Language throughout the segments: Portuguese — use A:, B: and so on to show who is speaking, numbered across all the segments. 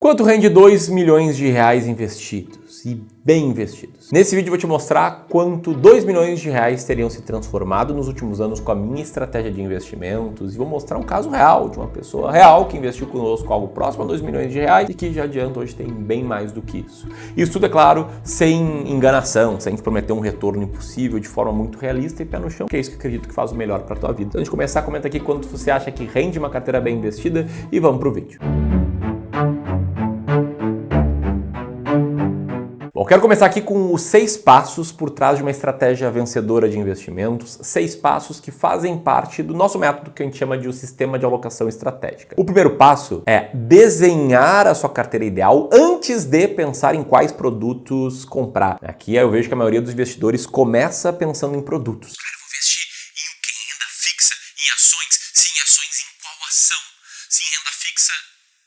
A: Quanto rende 2 milhões de reais investidos e bem investidos? Nesse vídeo eu vou te mostrar quanto 2 milhões de reais teriam se transformado nos últimos anos com a minha estratégia de investimentos e vou mostrar um caso real de uma pessoa real que investiu conosco algo próximo a 2 milhões de reais e que já adianta hoje tem bem mais do que isso. Isso tudo, é claro, sem enganação, sem te prometer um retorno impossível, de forma muito realista e pé no chão, que é isso que eu acredito que faz o melhor para a tua vida. Então, antes de começar, comenta aqui quanto você acha que rende uma carteira bem investida e vamos pro vídeo. Bom, quero começar aqui com os 6 passos por trás de uma estratégia vencedora de investimentos, 6 passos que fazem parte do nosso método que a gente chama de o sistema de alocação estratégica. O primeiro passo é desenhar a sua carteira ideal antes de pensar em quais produtos comprar. Aqui eu vejo que a maioria dos investidores começa pensando em produtos.
B: Cara, eu vou investir em o quê? Em renda fixa? Em ações? Se em ações, em qual ação? Se em renda fixa,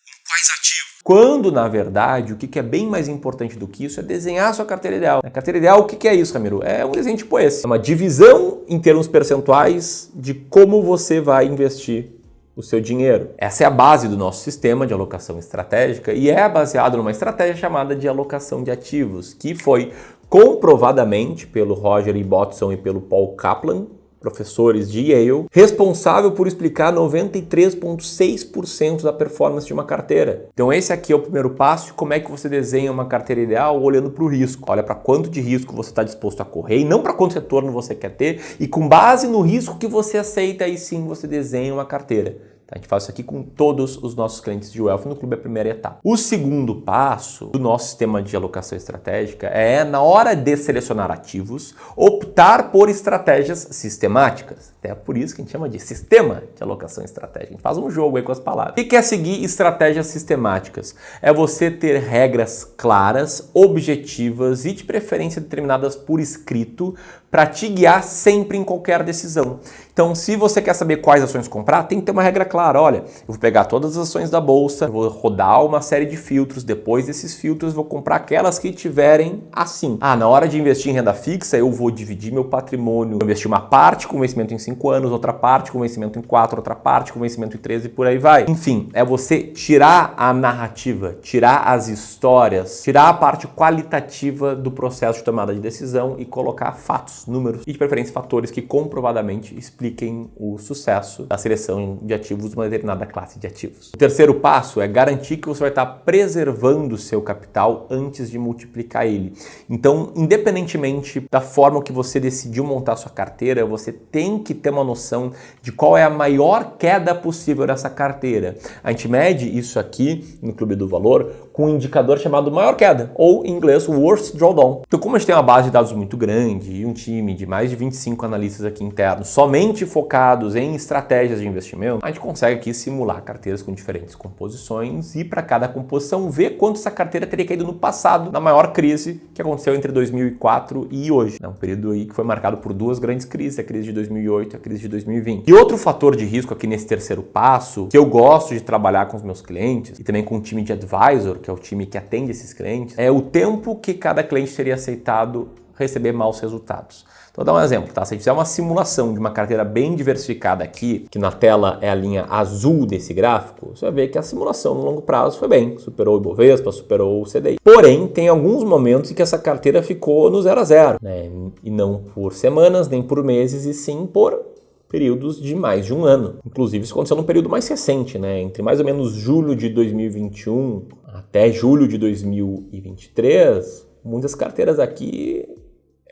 B: em quais ativos?
A: Quando, na verdade, o que é bem mais importante do que isso é desenhar a sua carteira ideal. A carteira ideal, o que é isso, Ramiro? É um desenho tipo esse. É uma divisão em termos percentuais de como você vai investir o seu dinheiro. Essa é a base do nosso sistema de alocação estratégica e é baseado numa estratégia chamada de alocação de ativos, que foi comprovadamente pelo Roger Ibbotson e pelo Paul Kaplan, professores de Yale, responsável por explicar 93,6% da performance de uma carteira. Então esse aqui é o primeiro passo. Como é que você desenha uma carteira ideal? Olhando para o risco. Olha para quanto de risco você está disposto a correr e não para quanto retorno você quer ter. E com base no risco que você aceita, aí sim você desenha uma carteira. A gente faz isso aqui com todos os nossos clientes de Wealth no Clube, a primeira etapa. O segundo passo do nosso sistema de alocação estratégica é, na hora de selecionar ativos, optar por estratégias sistemáticas. Até por isso que a gente chama de sistema de alocação estratégica. A gente faz um jogo aí com as palavras. O que é seguir estratégias sistemáticas? É você ter regras claras, objetivas e de preferência determinadas por escrito para te guiar sempre em qualquer decisão. Então, se você quer saber quais ações comprar, tem que ter uma regra clara. Olha, eu vou pegar todas as ações da bolsa, eu vou rodar uma série de filtros. Depois desses filtros, eu vou comprar aquelas que tiverem assim. Na hora de investir em renda fixa, eu vou dividir meu patrimônio. Vou investir uma parte com vencimento em 5 anos, outra parte com vencimento em 4, outra parte com vencimento em 13 e por aí vai. Enfim, é você tirar a narrativa, tirar as histórias, tirar a parte qualitativa do processo de tomada de decisão e colocar fatos, números e de preferência fatores que comprovadamente expliquem o sucesso da seleção de ativos de uma determinada classe de ativos. O terceiro passo é garantir que você vai estar preservando o seu capital antes de multiplicar ele. Então, independentemente da forma que você decidiu montar sua carteira, você tem que ter uma noção de qual é a maior queda possível dessa carteira. A gente mede isso aqui no Clube do Valor com um indicador chamado maior queda, ou em inglês worst drawdown. Então, como a gente tem uma base de dados muito grande e um time de mais de 25 analistas aqui internos, somente focados em estratégias de investimento, a gente consegue aqui simular carteiras com diferentes composições e para cada composição ver quanto essa carteira teria caído no passado, na maior crise que aconteceu entre 2004 e hoje. É um período aí que foi marcado por 2 grandes crises, a crise de 2008 e a crise de 2020. E outro fator de risco aqui nesse terceiro passo, que eu gosto de trabalhar com os meus clientes e também com o time de advisor, que é o time que atende esses clientes, é o tempo que cada cliente teria aceitado receber maus resultados. Então, vou dar um exemplo, tá? Se a gente fizer uma simulação de uma carteira bem diversificada aqui, que na tela é a linha azul desse gráfico, você vai ver que a simulação no longo prazo foi bem, superou o Ibovespa, superou o CDI. Porém, tem alguns momentos em que essa carteira ficou no 0 a 0, né? E não por semanas, nem por meses, e sim por períodos de mais de um ano. Inclusive, isso aconteceu num período mais recente, né? Entre mais ou menos julho de 2021 até julho de 2023, muitas carteiras aqui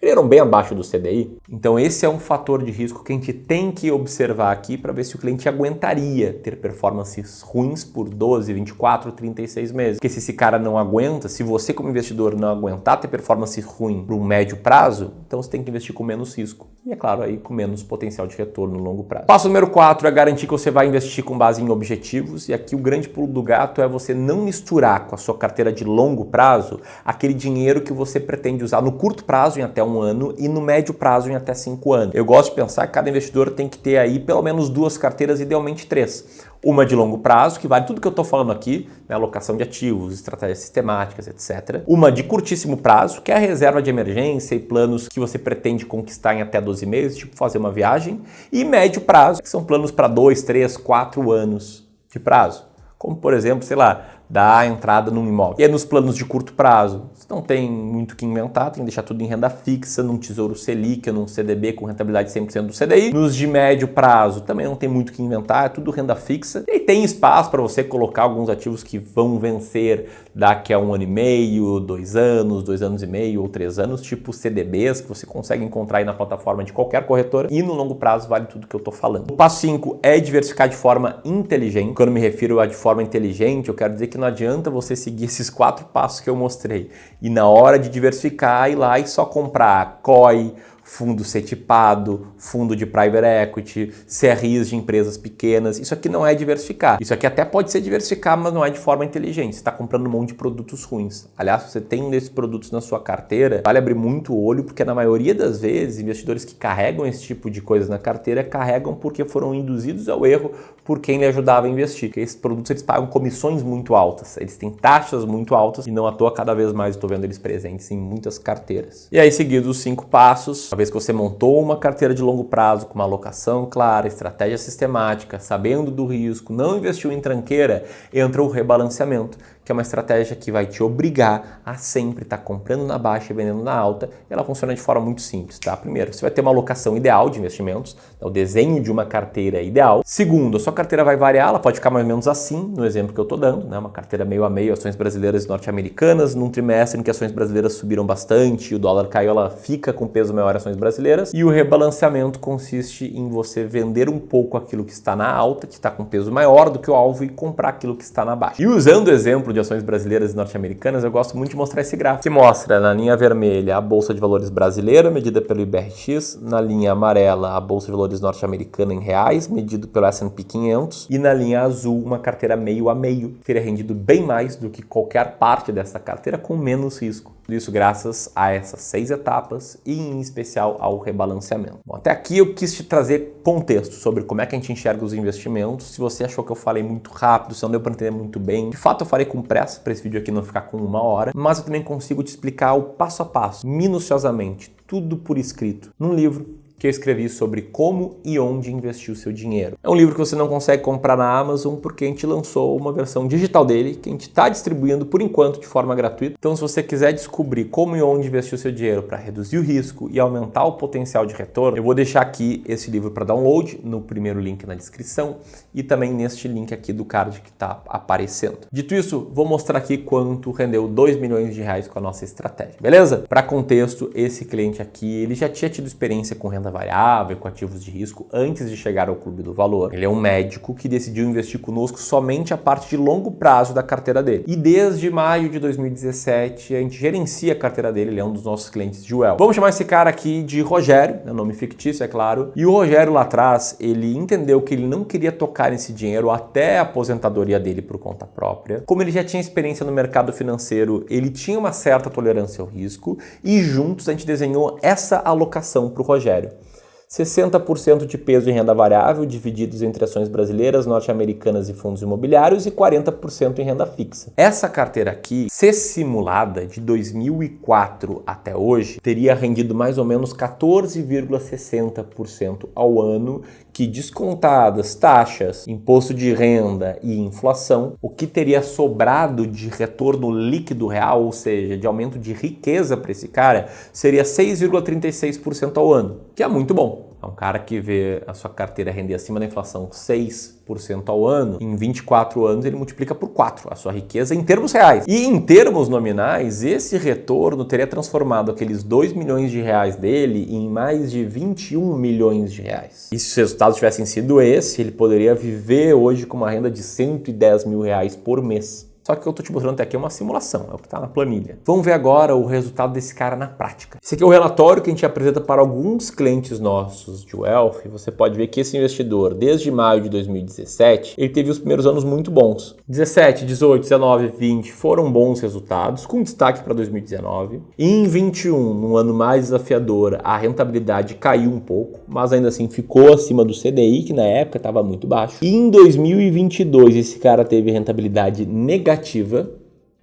A: eram bem abaixo do CDI. Então esse é um fator de risco que a gente tem que observar aqui para ver se o cliente aguentaria ter performances ruins por 12, 24, 36 meses. Porque se esse cara não aguenta, se você como investidor não aguentar ter performance ruim por um médio prazo, então você tem que investir com menos risco. E é claro, aí com menos potencial de retorno no longo prazo. Passo número 4 é garantir que você vai investir com base em objetivos. E aqui o grande pulo do gato é você não misturar com a sua carteira de longo prazo aquele dinheiro que você pretende usar no curto prazo em até um ano e no médio prazo em até 5 anos. Eu gosto de pensar que cada investidor tem que ter aí pelo menos 2 carteiras, idealmente 3. Uma de longo prazo, que vale tudo que eu estou falando aqui, né, alocação de ativos, estratégias sistemáticas, etc. Uma de curtíssimo prazo, que é a reserva de emergência e planos que você pretende conquistar em até 12 meses, tipo fazer uma viagem. E médio prazo, que são planos para 2, 3, 4 anos de prazo. Como, por exemplo, sei lá, da entrada num imóvel. E aí nos planos de curto prazo, você não tem muito o que inventar, tem que deixar tudo em renda fixa, num Tesouro Selic, num CDB com rentabilidade 100% do CDI. Nos de médio prazo também não tem muito o que inventar, é tudo renda fixa. E aí tem espaço para você colocar alguns ativos que vão vencer daqui a 1 ano e meio, 2 anos, 2 anos e meio ou 3 anos, tipo CDBs, que você consegue encontrar aí na plataforma de qualquer corretora. E no longo prazo vale tudo que eu tô falando. O passo 5 é diversificar de forma inteligente. Quando me refiro a de forma inteligente, eu quero dizer que não adianta você seguir esses 4 passos que eu mostrei e na hora de diversificar ir lá e só comprar COI, fundo setipado, fundo de private equity, CRIs de empresas pequenas. Isso aqui não é diversificar. Isso aqui até pode ser diversificar, mas não é de forma inteligente. Você está comprando um monte de produtos ruins. Aliás, se você tem um desses produtos na sua carteira, vale abrir muito o olho, porque na maioria das vezes, investidores que carregam esse tipo de coisa na carteira, carregam porque foram induzidos ao erro por quem lhe ajudava a investir. Porque esses produtos eles pagam comissões muito altas, eles têm taxas muito altas e não à toa cada vez mais eu estou vendo eles presentes em muitas carteiras. E aí, seguidos os 5 passos, uma vez que você montou uma carteira de longo prazo com uma alocação clara, estratégia sistemática, sabendo do risco, não investiu em tranqueira, entra o rebalanceamento, que é uma estratégia que vai te obrigar a sempre estar comprando na baixa e vendendo na alta. E ela funciona de forma muito simples, tá? Primeiro, você vai ter uma alocação ideal de investimentos, o desenho de uma carteira ideal. Segundo, a sua carteira vai variar, ela pode ficar mais ou menos assim, no exemplo que eu estou dando, né? Uma carteira meio a meio, ações brasileiras e norte-americanas, num trimestre em que ações brasileiras subiram bastante e o dólar caiu, ela fica com peso maior ações brasileiras. E o rebalanceamento consiste em você vender um pouco aquilo que está na alta, que está com peso maior do que o alvo, e comprar aquilo que está na baixa. E usando o exemplo de ações brasileiras e norte-americanas, eu gosto muito de mostrar esse gráfico, que mostra na linha vermelha a Bolsa de Valores brasileira, medida pelo IBRX, na linha amarela a Bolsa de Valores norte-americana em reais, medido pelo S&P 500, e na linha azul uma carteira meio a meio, que teria rendido bem mais do que qualquer parte dessa carteira com menos risco. Isso graças a essas 6 etapas e em especial ao rebalanceamento. Bom, até aqui eu quis te trazer contexto sobre como é que a gente enxerga os investimentos. Se você achou que eu falei muito rápido, se não deu para entender muito bem, de fato eu falei com pressa para esse vídeo aqui não ficar com 1 hora, mas eu também consigo te explicar o passo a passo, minuciosamente, tudo por escrito, num livro que eu escrevi sobre como e onde investir o seu dinheiro. É um livro que você não consegue comprar na Amazon porque a gente lançou uma versão digital dele que a gente está distribuindo por enquanto de forma gratuita. Então, se você quiser descobrir como e onde investir o seu dinheiro para reduzir o risco e aumentar o potencial de retorno, eu vou deixar aqui esse livro para download no primeiro link na descrição e também neste link aqui do card que está aparecendo. Dito isso, vou mostrar aqui quanto rendeu 2 milhões de reais com a nossa estratégia, beleza? Para contexto, esse cliente aqui, ele já tinha tido experiência com renda variável, com ativos de risco antes de chegar ao Clube do Valor. Ele é um médico que decidiu investir conosco somente a parte de longo prazo da carteira dele. E desde maio de 2017 a gente gerencia a carteira dele, ele é um dos nossos clientes de Well. Vamos chamar esse cara aqui de Rogério, é um nome fictício, é claro. E o Rogério lá atrás, ele entendeu que ele não queria tocar nesse dinheiro até a aposentadoria dele por conta própria. Como ele já tinha experiência no mercado financeiro, ele tinha uma certa tolerância ao risco e juntos a gente desenhou essa alocação para o Rogério. 60% de peso em renda variável, divididos entre ações brasileiras, norte-americanas e fundos imobiliários, e 40% em renda fixa. Essa carteira aqui, se simulada de 2004 até hoje, teria rendido mais ou menos 14,60% ao ano, que descontadas taxas, imposto de renda e inflação, o que teria sobrado de retorno líquido real, ou seja, de aumento de riqueza para esse cara, seria 6,36% ao ano, que é muito bom. É um cara que vê a sua carteira render acima da inflação 6% ao ano, em 24 anos ele multiplica por 4 a sua riqueza em termos reais. E em termos nominais, esse retorno teria transformado aqueles 2 milhões de reais dele em mais de 21 milhões de reais. E se os resultados tivessem sido esse, ele poderia viver hoje com uma renda de 110 mil reais por mês. Só que o que eu estou te mostrando até aqui é uma simulação, é o que está na planilha. Vamos ver agora o resultado desse cara na prática. Esse aqui é o relatório que a gente apresenta para alguns clientes nossos de Wealth. Você pode ver que esse investidor, desde maio de 2017, ele teve os primeiros anos muito bons. 17, 18, 19, 20 foram bons resultados, com destaque para 2019. E em 21, num ano mais desafiador, a rentabilidade caiu um pouco, mas ainda assim ficou acima do CDI, que na época estava muito baixo. E em 2022, esse cara teve rentabilidade negativa,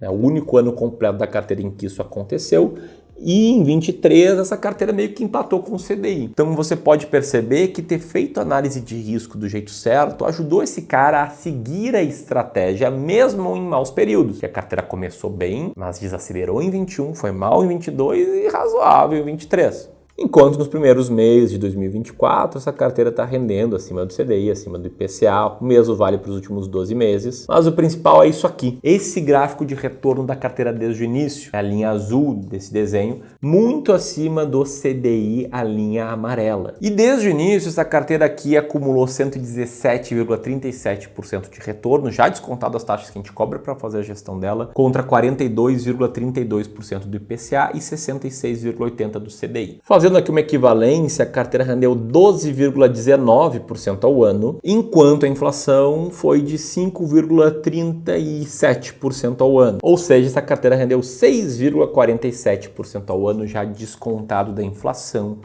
A: o único ano completo da carteira em que isso aconteceu, E em 23 essa carteira meio que empatou com o CDI. Então você pode perceber que ter feito análise de risco do jeito certo ajudou esse cara a seguir a estratégia mesmo em maus períodos. Que a carteira começou bem, mas desacelerou em 21, foi mal em 22 e razoável em 23. Enquanto nos primeiros meses de 2024, essa carteira está rendendo acima do CDI, acima do IPCA, o mesmo vale para os últimos 12 meses. Mas o principal é isso aqui, esse gráfico de retorno da carteira desde o início, a linha azul desse desenho, muito acima do CDI, a linha amarela. E desde o início, essa carteira aqui acumulou 117,37% de retorno, já descontado as taxas que a gente cobra para fazer a gestão dela, contra 42,32% do IPCA e 66,80% do CDI. Fazendo aqui uma equivalência, a carteira rendeu 12,19% ao ano, enquanto a inflação foi de 5,37% ao ano. Ou seja, essa carteira rendeu 6,47% ao ano, já descontado da inflação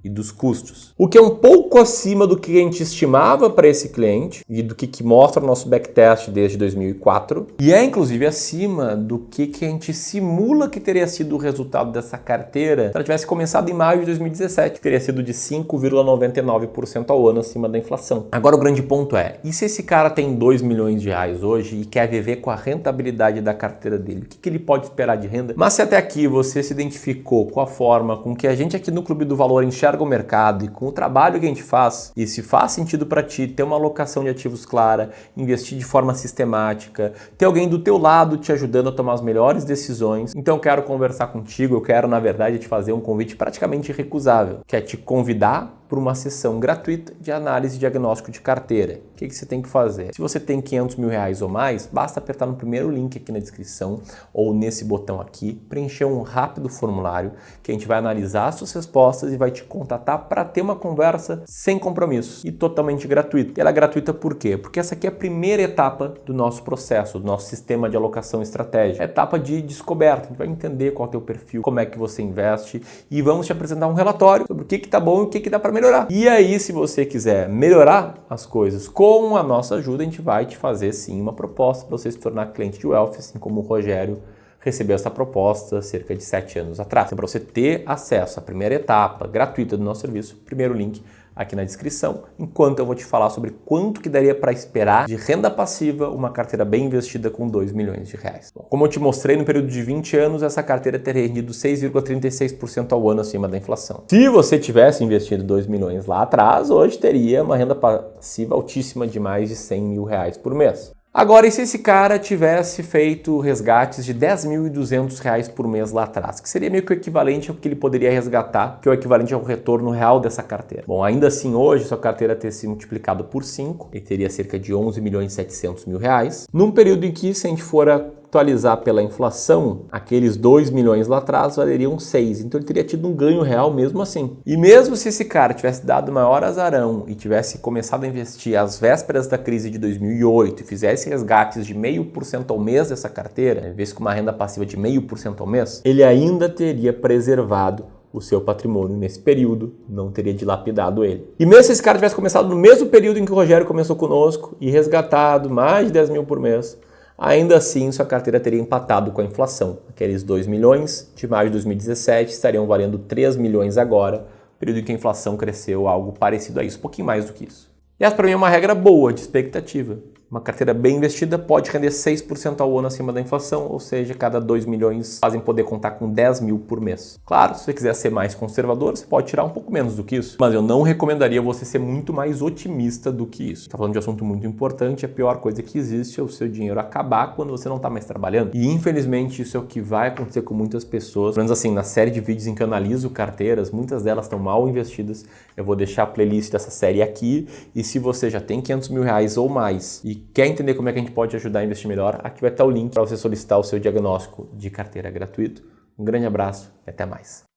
A: e dos custos. O que é um pouco acima do que a gente estimava para esse cliente e do que mostra o nosso backtest desde 2004 e é inclusive acima do que a gente simula que teria sido o resultado dessa carteira se ela tivesse começado em maio de 2017, que teria sido de 5,99% ao ano acima da inflação. Agora o grande ponto é, e se esse cara tem 2 milhões de reais hoje e quer viver com a rentabilidade da carteira dele, o que ele pode esperar de renda? Mas se até aqui você se identificou com a forma com que a gente aqui no Clube do Valor enxerga o mercado e com o trabalho que a gente faz, e se faz sentido para ti ter uma alocação de ativos clara, investir de forma sistemática, ter alguém do teu lado te ajudando a tomar as melhores decisões, então eu quero conversar contigo, eu quero na verdade te fazer um convite praticamente irrecusável, que é te convidar para uma sessão gratuita de análise e diagnóstico de carteira. O que você tem que fazer? Se você tem 500 mil reais ou mais, basta apertar no primeiro link aqui na descrição ou nesse botão aqui, preencher um rápido formulário que a gente vai analisar as suas respostas e vai te contatar para ter uma conversa sem compromissos e totalmente gratuita. E ela é gratuita por quê? Porque essa aqui é a primeira etapa do nosso processo, do nosso sistema de alocação estratégica. É a etapa de descoberta. A gente vai entender qual é o teu perfil, como é que você investe e vamos te apresentar um relatório sobre o que está bom e o que dá para melhorar. E aí, se você quiser melhorar as coisas com a nossa ajuda, a gente vai te fazer sim uma proposta para você se tornar cliente de Wealth, assim como o Rogério recebeu essa proposta cerca de 7 anos atrás. Então, para você ter acesso à primeira etapa gratuita do nosso serviço, primeiro link aqui na descrição, enquanto eu vou te falar sobre quanto que daria para esperar de renda passiva uma carteira bem investida com 2 milhões de reais. Bom, como eu te mostrei, no período de 20 anos, essa carteira teria rendido 6,36% ao ano acima da inflação. Se você tivesse investido 2 milhões lá atrás, hoje teria uma renda passiva altíssima de mais de 100 mil reais por mês. Agora, e se esse cara tivesse feito resgates de 10.200 reais por mês lá atrás, que seria meio que o equivalente ao que ele poderia resgatar, que é o equivalente ao retorno real dessa carteira. Bom, ainda assim hoje, sua carteira ter se multiplicado por 5, ele teria cerca de 11.700.000 reais, num período em que, se a gente for atualizar pela inflação, aqueles 2 milhões lá atrás valeriam 6, então ele teria tido um ganho real mesmo assim. E mesmo se esse cara tivesse dado maior azarão e tivesse começado a investir às vésperas da crise de 2008 e fizesse resgates de 0,5% ao mês dessa carteira, em vez com uma renda passiva de 0,5% ao mês, ele ainda teria preservado o seu patrimônio nesse período, não teria dilapidado ele. E mesmo se esse cara tivesse começado no mesmo período em que o Rogério começou conosco e resgatado mais de 10 mil por mês, ainda assim sua carteira teria empatado com a inflação. Aqueles 2 milhões de maio de 2017 estariam valendo 3 milhões agora, período em que a inflação cresceu algo parecido a isso, um pouquinho mais do que isso. E essa para mim é uma regra boa de expectativa. Uma carteira bem investida pode render 6% ao ano acima da inflação, ou seja, cada 2 milhões fazem poder contar com 10 mil por mês. Claro, se você quiser ser mais conservador, você pode tirar um pouco menos do que isso, mas eu não recomendaria você ser muito mais otimista do que isso. Está falando de um assunto muito importante, a pior coisa que existe é o seu dinheiro acabar quando você não está mais trabalhando. E infelizmente isso é o que vai acontecer com muitas pessoas. Pelo menos assim, na série de vídeos em que eu analiso carteiras, muitas delas estão mal investidas. Eu vou deixar a playlist dessa série aqui, e se você já tem 500 mil reais ou mais e quer entender como é que a gente pode te ajudar a investir melhor, aqui vai estar o link para você solicitar o seu diagnóstico de carteira gratuito. Um grande abraço e até mais.